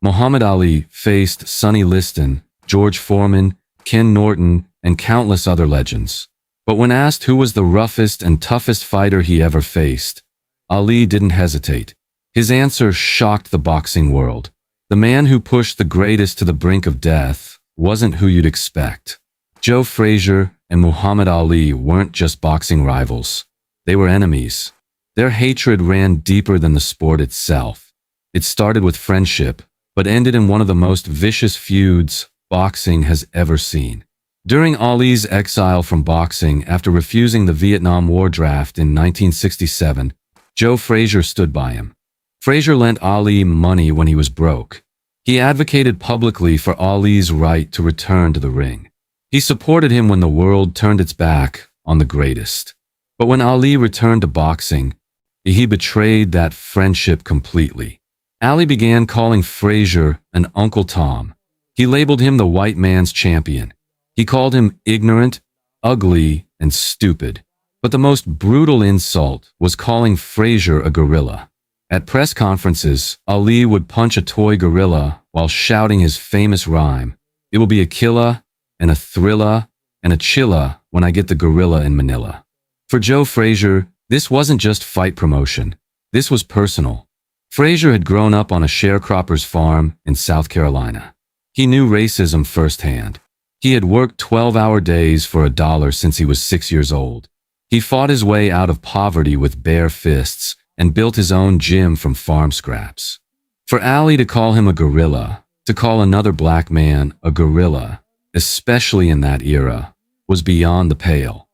Muhammad Ali faced Sonny Liston, George Foreman, Ken Norton, and countless other legends. But when asked who was the roughest and toughest fighter he ever faced, Ali didn't hesitate. His answer shocked the boxing world. The man who pushed the greatest to the brink of death wasn't who you'd expect. Joe Frazier and Muhammad Ali weren't just boxing rivals. They were enemies. Their hatred ran deeper than the sport itself. It started with friendship, but ended in one of the most vicious feuds boxing has ever seen. During Ali's exile from boxing after refusing the Vietnam War draft in 1967, Joe Frazier stood by him. Frazier lent Ali money when he was broke. He advocated publicly for Ali's right to return to the ring. He supported him when the world turned its back on the greatest. But when Ali returned to boxing, he betrayed that friendship completely. Ali began calling Frazier an Uncle Tom. He labeled him the white man's champion. He called him ignorant, ugly, and stupid. But the most brutal insult was calling Frazier a gorilla. At press conferences, Ali would punch a toy gorilla while shouting his famous rhyme, "It will be a killer, and a Thrilla, and a chilla when I get the gorilla in Manila." For Joe Frazier, this wasn't just fight promotion. This was personal. Frazier had grown up on a sharecropper's farm in South Carolina. He knew racism firsthand. He had worked 12-hour days for $1 since he was 6 years old. He fought his way out of poverty with bare fists and built his own gym from farm scraps. For Ali to call him a gorilla, to call another black man a gorilla, especially in that era, was beyond the pale.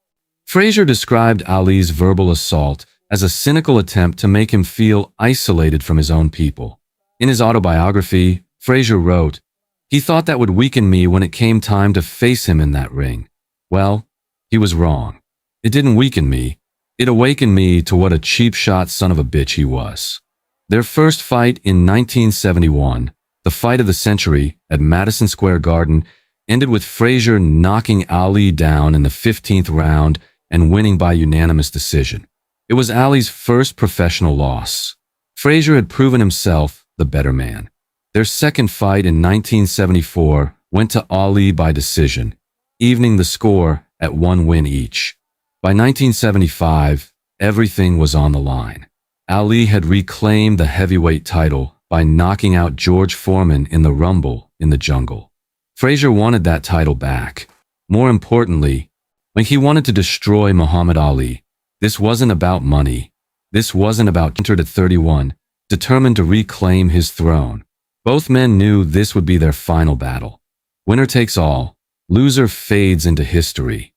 Frazier described Ali's verbal assault as a cynical attempt to make him feel isolated from his own people. In his autobiography, Frazier wrote, "He thought that would weaken me when it came time to face him in that ring. Well, he was wrong. It didn't weaken me. It awakened me to what a cheap shot son of a bitch he was." Their first fight in 1971, the fight of the century at Madison Square Garden, ended with Frazier knocking Ali down in the 15th round and winning by unanimous decision. It was Ali's first professional loss. Frazier had proven himself the better man. Their second fight in 1974 went to Ali by decision, evening the score at 1 win each. By 1975, everything was on the line. Ali had reclaimed the heavyweight title by knocking out George Foreman in the Rumble in the Jungle. Frazier wanted that title back. More importantly, when he wanted to destroy Muhammad Ali, this wasn't about money. This wasn't about entered at 31, determined to reclaim his throne. Both men knew this would be their final battle. Winner takes all, loser fades into history.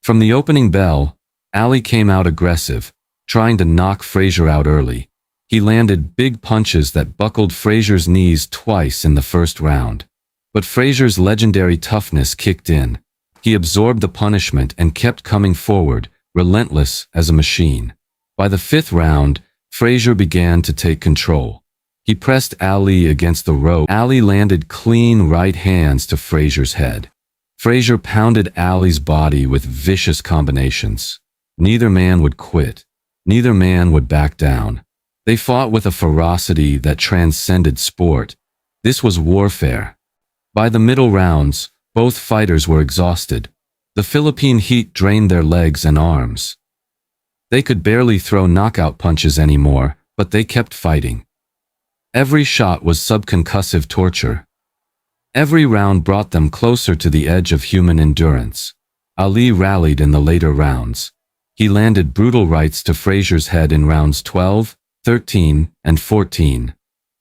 From the opening bell, Ali came out aggressive, trying to knock Frazier out early. He landed big punches that buckled Frazier's knees twice in the first round. But Frazier's legendary toughness kicked in. He absorbed the punishment and kept coming forward, relentless as a machine. By the 5th round, Frazier began to take control. He pressed Ali against the rope. Ali landed clean right hands to Frazier's head. Frazier pounded Ali's body with vicious combinations. Neither man would quit. Neither man would back down. They fought with a ferocity that transcended sport. This was warfare. By the middle rounds, both fighters were exhausted. The Philippine heat drained their legs and arms. They could barely throw knockout punches anymore, but they kept fighting. Every shot was subconcussive torture. Every round brought them closer to the edge of human endurance. Ali rallied in the later rounds. He landed brutal rights to Frazier's head in rounds 12, 13, and 14.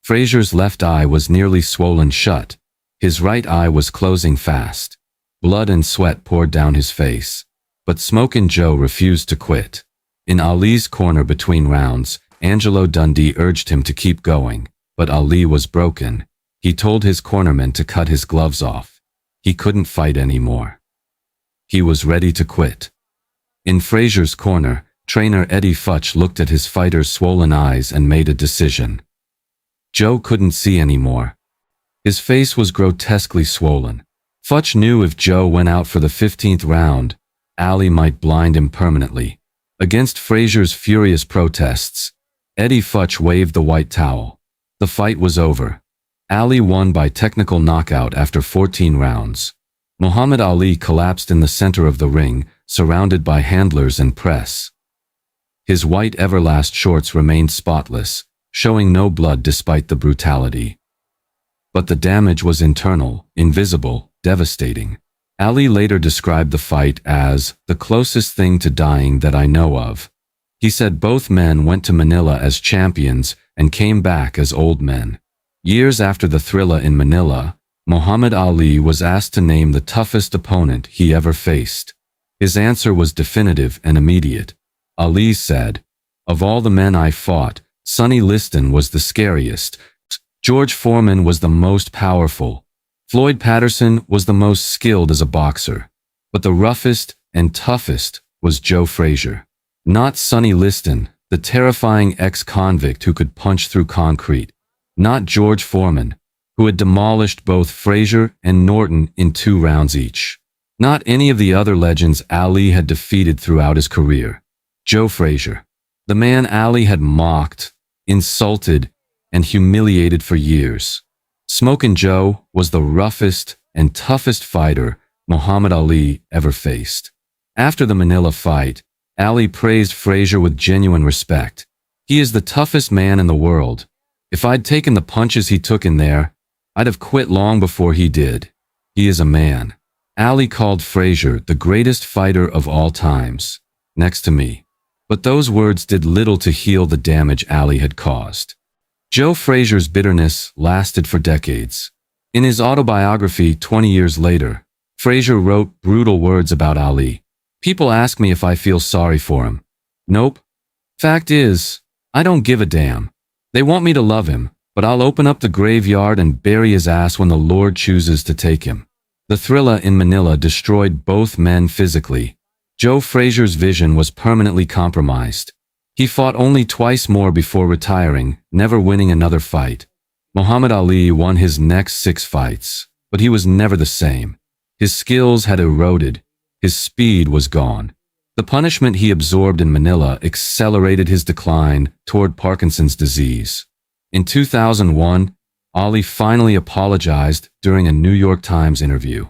Frazier's left eye was nearly swollen shut. His right eye was closing fast. Blood and sweat poured down his face. But Smokin' Joe refused to quit. In Ali's corner between rounds, Angelo Dundee urged him to keep going, but Ali was broken. He told his cornerman to cut his gloves off. He couldn't fight anymore. He was ready to quit. In Frazier's corner, trainer Eddie Futch looked at his fighter's swollen eyes and made a decision. Joe couldn't see anymore. His face was grotesquely swollen. Futch knew if Joe went out for the 15th round, Ali might blind him permanently. Against Frazier's furious protests, Eddie Futch waved the white towel. The fight was over. Ali won by technical knockout after 14 rounds. Muhammad Ali collapsed in the center of the ring, surrounded by handlers and press. His white Everlast shorts remained spotless, showing no blood despite the brutality. But the damage was internal, invisible, devastating. Ali later described the fight as the closest thing to dying that I know of. He said both men went to Manila as champions and came back as old men. Years after the Thrilla in Manila, Muhammad Ali was asked to name the toughest opponent he ever faced. His answer was definitive and immediate. Ali said, "Of all the men I fought, Sonny Liston was the scariest. George Foreman was the most powerful. Floyd Patterson was the most skilled as a boxer. But the roughest and toughest was Joe Frazier. Not Sonny Liston, the terrifying ex-convict who could punch through concrete. Not George Foreman, who had demolished both Frazier and Norton in 2 rounds each. Not any of the other legends Ali had defeated throughout his career. Joe Frazier, the man Ali had mocked, insulted, and humiliated for years. Smokin' Joe was the roughest and toughest fighter Muhammad Ali ever faced." After the Manila fight, Ali praised Frazier with genuine respect. "He is the toughest man in the world. If I'd taken the punches he took in there, I'd have quit long before he did. He is a man." Ali called Frazier the greatest fighter of all times, next to me. But those words did little to heal the damage Ali had caused. Joe Frazier's bitterness lasted for decades. In his autobiography 20 years later, Frazier wrote brutal words about Ali. "People ask me if I feel sorry for him. Nope. Fact is, I don't give a damn. They want me to love him, but I'll open up the graveyard and bury his ass when the Lord chooses to take him." The Thrilla in Manila destroyed both men physically. Joe Frazier's vision was permanently compromised. He fought only twice more before retiring, never winning another fight. Muhammad Ali won his next 6 fights, but he was never the same. His skills had eroded. His speed was gone. The punishment he absorbed in Manila accelerated his decline toward Parkinson's disease. In 2001, Ali finally apologized during a New York Times interview.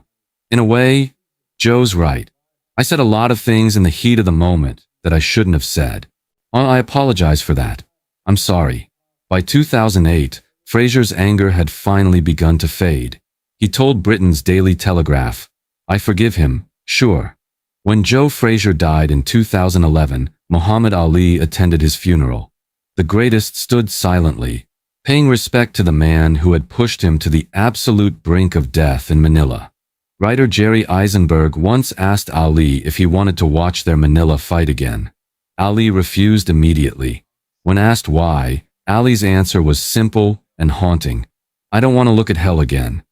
"In a way, Joe's right. I said a lot of things in the heat of the moment that I shouldn't have said. I apologize for that. I'm sorry." By 2008, Frazier's anger had finally begun to fade. He told Britain's Daily Telegraph, "I forgive him, sure." When Joe Frazier died in 2011, Muhammad Ali attended his funeral. The greatest stood silently, paying respect to the man who had pushed him to the absolute brink of death in Manila. Writer Jerry Eisenberg once asked Ali if he wanted to watch their Manila fight again. Ali refused immediately. When asked why, Ali's answer was simple and haunting. "I don't want to look at hell again."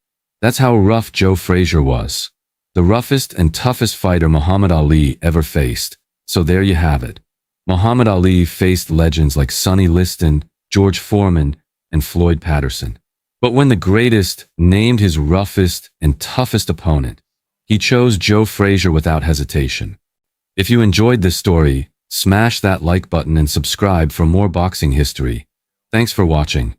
That's how rough Joe Frazier was. The roughest and toughest fighter Muhammad Ali ever faced. So there you have it. Muhammad Ali faced legends like Sonny Liston, George Foreman, and Floyd Patterson. But when the greatest named his roughest and toughest opponent, he chose Joe Frazier without hesitation. If you enjoyed this story, smash that like button and subscribe for more boxing history. Thanks for watching.